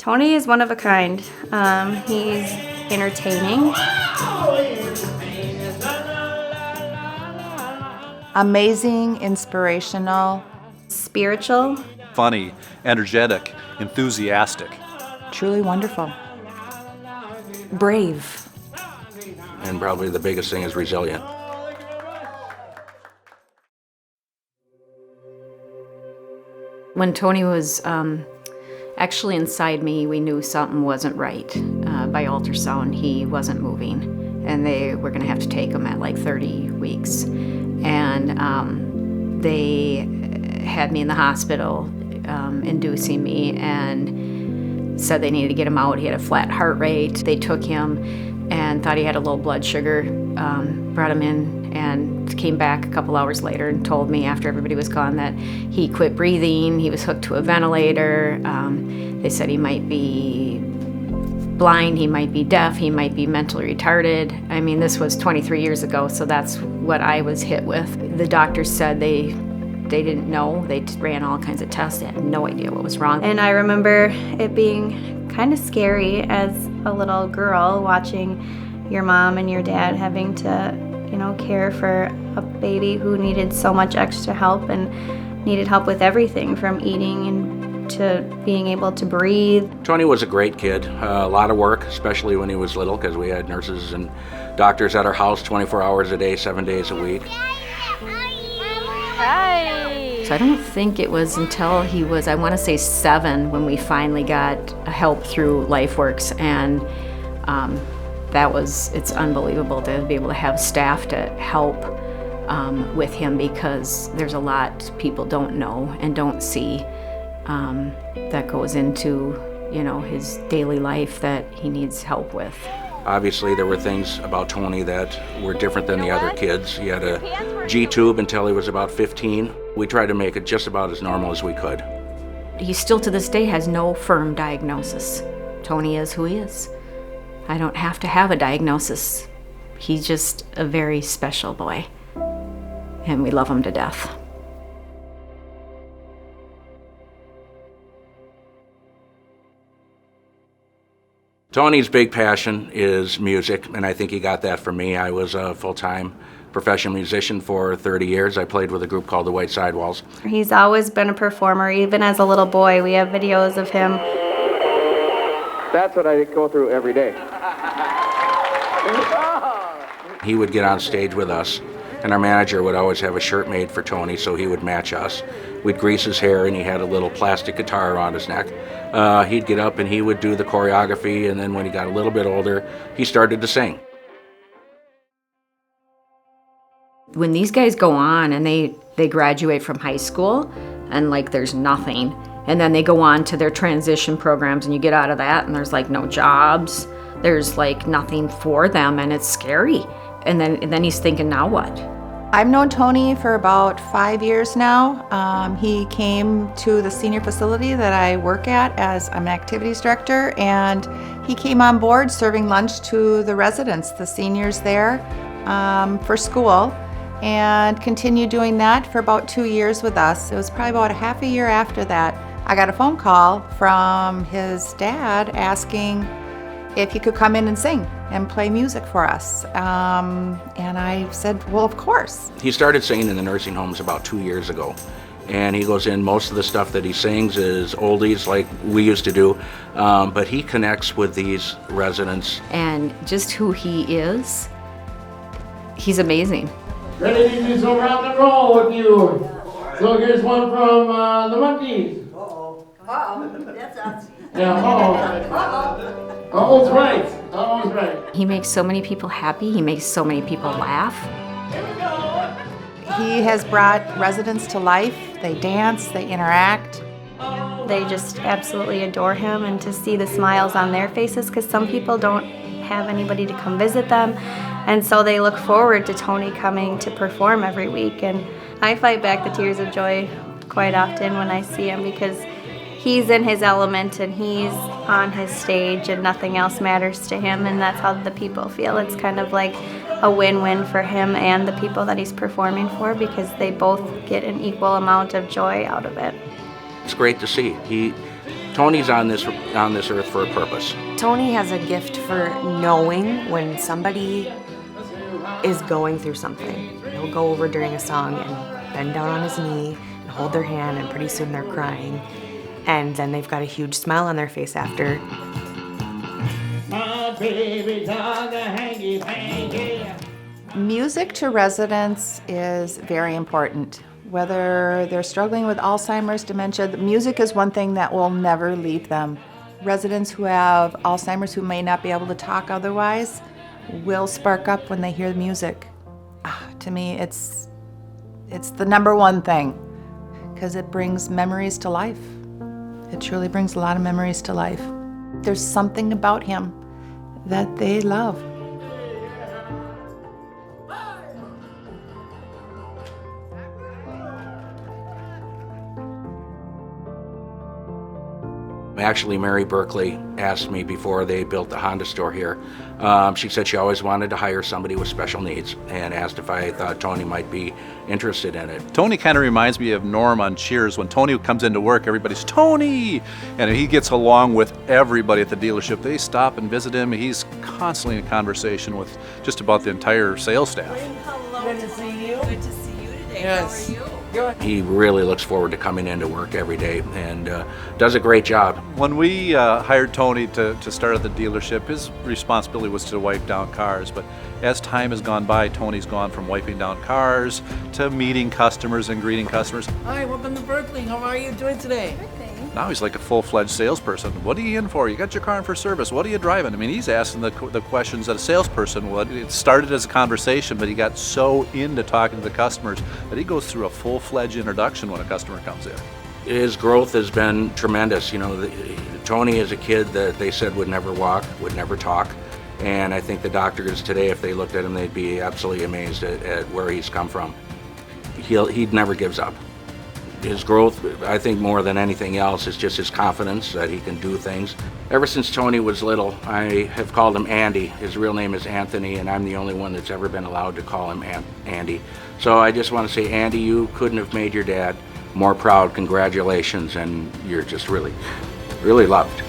Tony is one of a kind. He's entertaining. Amazing, inspirational. Spiritual. Funny, energetic, enthusiastic. Truly wonderful. Brave. And probably the biggest thing is resilient. When Tony was actually inside me, we knew something wasn't right. By ultrasound, he wasn't moving, and they were gonna have to take him at like 30 weeks. And they had me in the hospital, inducing me, and said they needed to get him out. He had a flat heart rate. They took him and thought he had a low blood sugar, brought him in, and came back a couple hours later and told me after everybody was gone that he quit breathing, he was hooked to a ventilator. They said he might be blind, he might be deaf, he might be mentally retarded. I mean, this was 23 years ago, so that's what I was hit with. The doctors said they didn't know. They ran all kinds of tests. They had no idea what was wrong. And I remember it being kind of scary as a little girl watching your mom and your dad having to, care for a baby who needed so much extra help and needed help with everything from eating and to being able to breathe. Tony was a great kid, a lot of work, especially when he was little, because we had nurses and doctors at our house 24 hours a day, 7 days a week. Hi. So I don't think it was until he was, I want to say 7, when we finally got help through LifeWorks, and it's unbelievable to be able to have staff to help with him, because there's a lot people don't know and don't see that goes into, his daily life that he needs help with. Obviously, there were things about Tony that were different than the other kids. He had a G-tube until he was about 15. We tried to make it just about as normal as we could. He still to this day has no firm diagnosis. Tony is who he is. I don't have to have a diagnosis. He's just a very special boy, and we love him to death. Tony's big passion is music, and I think he got that from me. I was a full-time professional musician for 30 years. I played with a group called the White Sidewalls. He's always been a performer, even as a little boy. We have videos of him. That's what I go through every day. He would get on stage with us, and our manager would always have a shirt made for Tony, so he would match us. We'd grease his hair, and he had a little plastic guitar around his neck. He'd get up and he would do the choreography, and then when he got a little bit older, he started to sing. When these guys go on and they graduate from high school, and there's nothing, and then they go on to their transition programs, and you get out of that and there's no jobs, there's nothing for them, and it's scary. And then he's thinking, now what? I've known Tony for about 5 years now. He came to the senior facility that I work at as I'm an activities director, and he came on board serving lunch to the residents, the seniors there, for school, and continued doing that for about 2 years with us. It was probably about a half a year after that, I got a phone call from his dad asking if he could come in and sing and play music for us. And I said, well, of course. He started singing in the nursing homes about 2 years ago. And he goes in, most of the stuff that he sings is oldies like we used to do, but he connects with these residents. And just who he is, he's amazing. Ready to do some rock and roll with you. So here's one from the Monkees. That's us. Yeah, almost right. He makes so many people happy. He makes so many people laugh. He has brought residents to life. They dance, they interact. They just absolutely adore him, and to see the smiles on their faces, because some people don't have anybody to come visit them, and so they look forward to Tony coming to perform every week. And I fight back the tears of joy quite often when I see him, because he's in his element and he's on his stage and nothing else matters to him, and that's how the people feel. It's kind of like a win-win for him and the people that he's performing for, because they both get an equal amount of joy out of it. It's great to see. Tony's on this earth for a purpose. Tony has a gift for knowing when somebody is going through something. He'll go over during a song and bend down on his knee and hold their hand, and pretty soon they're crying. And then they've got a huge smile on their face after. My baby dog, a hangy-pangy. Music to residents is very important. Whether they're struggling with Alzheimer's, dementia, the music is one thing that will never leave them. Residents who have Alzheimer's who may not be able to talk otherwise will spark up when they hear the music. To me, it's the number one thing, because it brings memories to life. It truly brings a lot of memories to life. There's something about him that they love. Actually, Mary Buerkle asked me before they built the Honda store here. She said she always wanted to hire somebody with special needs, and asked if I thought Tony might be interested in it. Tony kind of reminds me of Norm on Cheers. When Tony comes into work, everybody's Tony! And he gets along with everybody at the dealership. They stop and visit him. He's constantly in conversation with just about the entire sales staff. Good to see you. Good to see you today. Yes. How are you? He really looks forward to coming into work every day, and does a great job. When we hired Tony to start at the dealership, his responsibility was to wipe down cars. But as time has gone by, Tony's gone from wiping down cars to meeting customers and greeting customers. Hi, welcome to Buerkle. How are you doing today? Now he's like a full-fledged salesperson. What are you in for? You got your car in for service. What are you driving? I mean, he's asking the questions that a salesperson would. It started as a conversation, but he got so into talking to the customers that he goes through a full-fledged introduction when a customer comes in. His growth has been tremendous. You know, Tony is a kid that they said would never walk, would never talk. And I think the doctors today, if they looked at him, they'd be absolutely amazed at where he's come from. He never gives up. His growth, I think more than anything else, is just his confidence that he can do things. Ever since Tony was little, I have called him Andy. His real name is Anthony, and I'm the only one that's ever been allowed to call him Andy. So I just want to say, Andy, you couldn't have made your dad more proud. Congratulations, and you're just really, really loved.